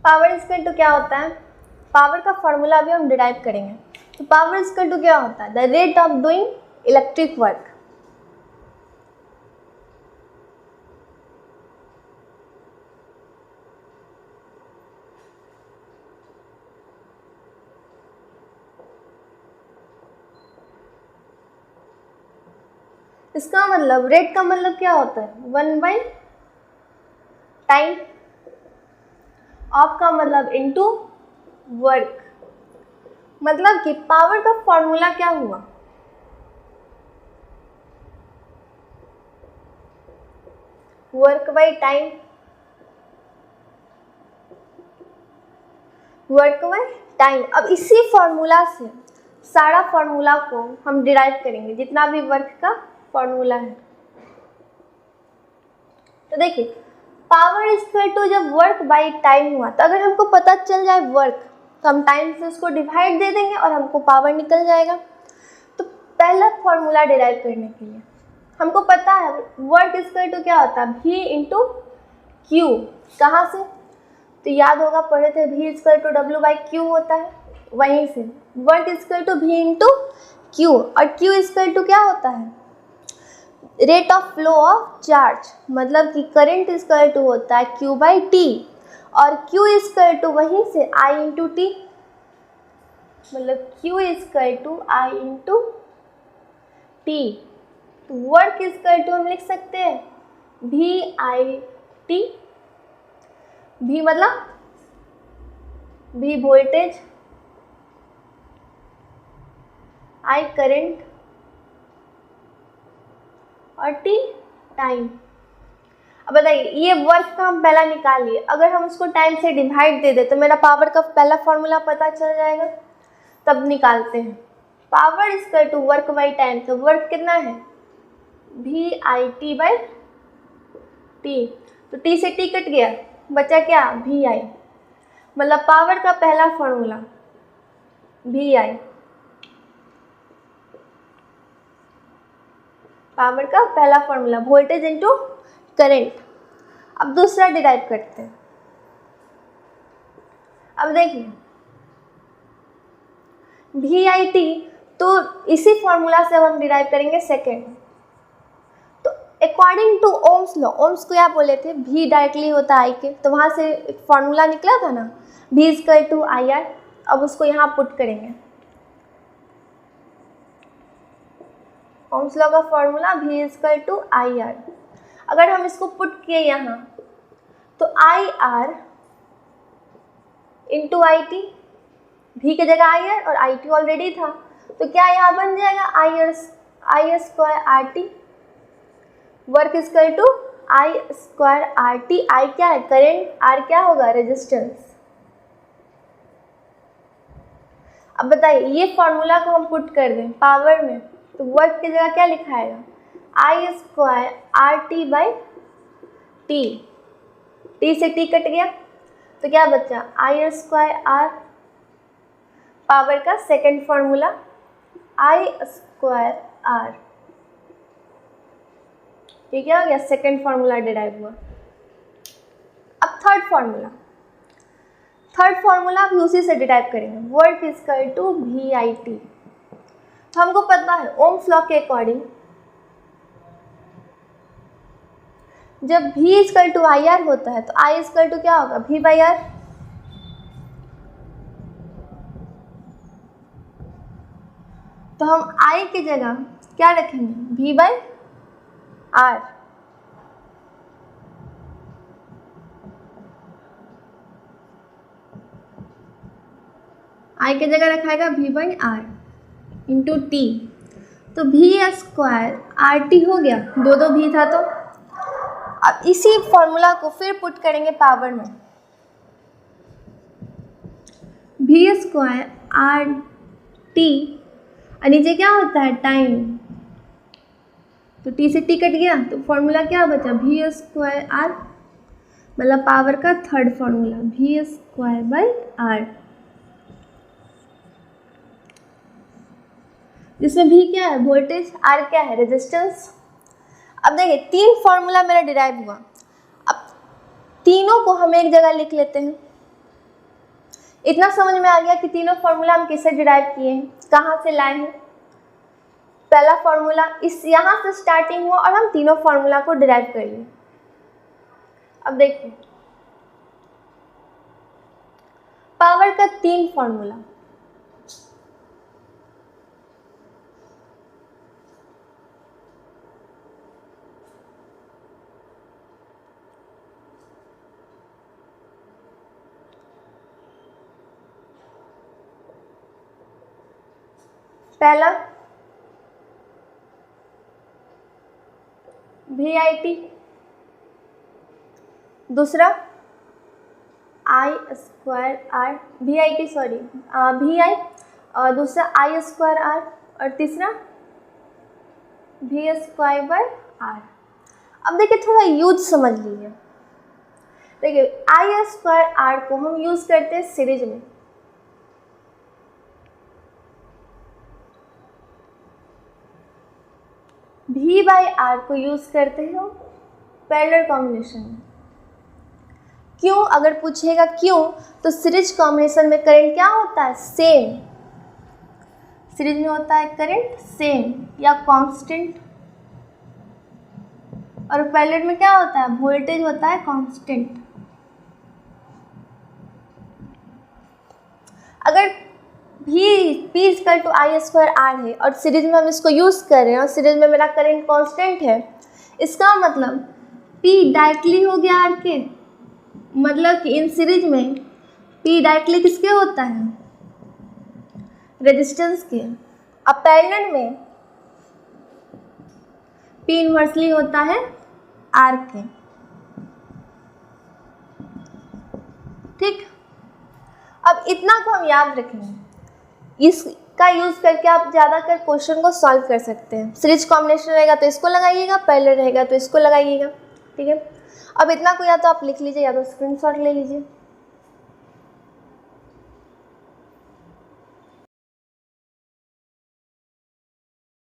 Power equal to क्या होता है, पावर का फॉर्मूला भी हम डिराइव करेंगे। तो पावर इक्वल टू क्या होता है, the rate of doing electric work. इसका मतलब रेट का मतलब क्या होता है, 1/टाइम, ऑफ का मतलब इनटू वर्क। मतलब कि पावर का फॉर्मूला क्या हुआ, work by time, work by time. अब इसी फॉर्मूला से सारा फॉर्मूला को हम डिराइव करेंगे, जितना भी वर्क का फॉर्मूला है। तो देखिए पावर इक्वल टू जब वर्क बाई टाइम हुआ, तो अगर हमको पता चल जाए वर्क तो हम टाइम से उसको डिवाइड दे देंगे और हमको पावर निकल जाएगा। तो पहला फॉर्मूला डिराइव करने के लिए हमको पता है वर्क इक्वल टू क्या होता है, V इंटू क्यू। कहाँ से, तो याद होगा पढ़े थे V इक्वल टू W/Q होता है, वहीं से work equal to V into Q. और Q इक्वल टू क्या होता है, rate of flow of charge, मतलब कि करंट इक्वल टू होता है Q/T, और Q इक्वल टू वहीं से I इंटू टी, मतलब Q equal to I into T. तो वर्क इक्वल टू हम लिख सकते हैं VIT, V मतलब V वोल्टेज, I करंट और T टाइम। अब बताइए ये वर्क का हम पहला निकाल लिए, अगर हम उसको टाइम से डिवाइड दे दे तो मेरा पावर का पहला फॉर्मूला पता चल जाएगा। तब निकालते हैं power equal to work by time. तो वर्क कितना है, VIT/T। तो T से T कट गया, बचा क्या, VI। मतलब पावर का पहला फॉर्मूला VI, पावर का पहला फॉर्मूला वोल्टेज इनटू करंट। अब दूसरा डिराइव करते हैं। अब देखिए VIT, तो इसी फॉर्मूला से अब हम डिराइव करेंगे सेकेंड। तो according to Ohm's law, Ohm's को क्या बोले थे, V डायरेक्टली होता है I के, तो वहाँ से एक फॉर्मूला निकला था ना V इक्वल टू IR। अब उसको यहाँ पुट करेंगे, ओम्स लॉ का formula V equal to IR। अगर हम इसको पुट किए यहाँ तो IR इंटू IT, V की जगह IR और IT ऑलरेडी था, तो क्या यहाँ बन जाएगा I square RT। Work equal to I square RT। I क्या है, करंट, R क्या होगा, रेजिस्टेंस। अब बताइए ये फॉर्मूला को हम पुट कर दें पावर में, तो वर्क की जगह क्या लिखाएगा, I स्क्वायर RT/T। T से T कट गया तो क्या बचा, I स्क्वायर R। पावर का second formula I square R। ये क्या हो गया, सेकंड फॉर्मूला डिराइव हुआ। अब थर्ड फॉर्मूला भी उसी से डिराइव करेंगे, वर्क इक्वल टू VIT। तो हमको पता है ओम्स लॉ के अकॉर्डिंग जब V इक्वल टू IR होता है तो I इक्वल टू क्या होगा, V/R। तो हम I की जगह क्या रखेंगे, V/R। I की जगह रखाएगा V/R इंटू T। तो V स्क्वायर RT हो गया, दो V था। तो अब इसी फॉर्मूला को फिर पुट करेंगे पावर में, V स्क्वायर RT और नीचे क्या होता है, टाइम। तो T से T कट गया तो फॉर्मूला क्या बचा, V स्क्वायर R। मतलब पावर का third formula V square by R, जिसमें V क्या है, वोल्टेज, R क्या है, रेजिस्टेंस। अब देखिए तीन फॉर्मूला मेरा डिराइव हुआ। अब तीनों को हम एक जगह लिख लेते हैं। इतना समझ में आ गया कि तीनों फार्मूला हम किससे डिराइव किए हैं, कहाँ से लाए हैं। पहला फार्मूला इस यहाँ से स्टार्टिंग हुआ और हम तीनों फार्मूला को डिराइव कर लिए। अब देखिए पावर का 3 फार्मूला। पहला VIT, दूसरा I²R VIT सॉरी VI, और दूसरा I²R और तीसरा V²/R। अब देखिए थोड़ा यूज समझ लीजिए। देखिए I²R को हम यूज करते हैं सीरीज में, V/R को यूज करते हैं पैरेलल कॉम्बिनेशन में। क्यों, अगर पूछेगा क्यों, तो सीरीज कॉम्बिनेशन में करंट क्या होता है, सेम। सीरीज में होता है करंट सेम या कांस्टेंट, और पैरेलल में क्या होता है, वोल्टेज होता है कांस्टेंट। अगर P=I²R है और सीरीज में हम इसको यूज़ कर रहे हैं और सीरीज में मेरा करंट कांस्टेंट है, इसका मतलब P डायरेक्टली हो गया R के, मतलब कि इन सीरीज में P डायरेक्टली किसके होता है, रेजिस्टेंस के। अब पैरेलल में P इनवर्सली होता है R के। ठीक, अब इतना को हम याद रखेंगे, इसका यूज करके आप ज़्यादातर क्वेश्चन को सॉल्व कर सकते हैं। सीरीज कॉम्बिनेशन रहेगा तो इसको लगाइएगा, पैरेलल रहेगा तो इसको लगाइएगा। ठीक है, अब इतना को या तो आप लिख लीजिए या तो स्क्रीनशॉट ले लीजिए।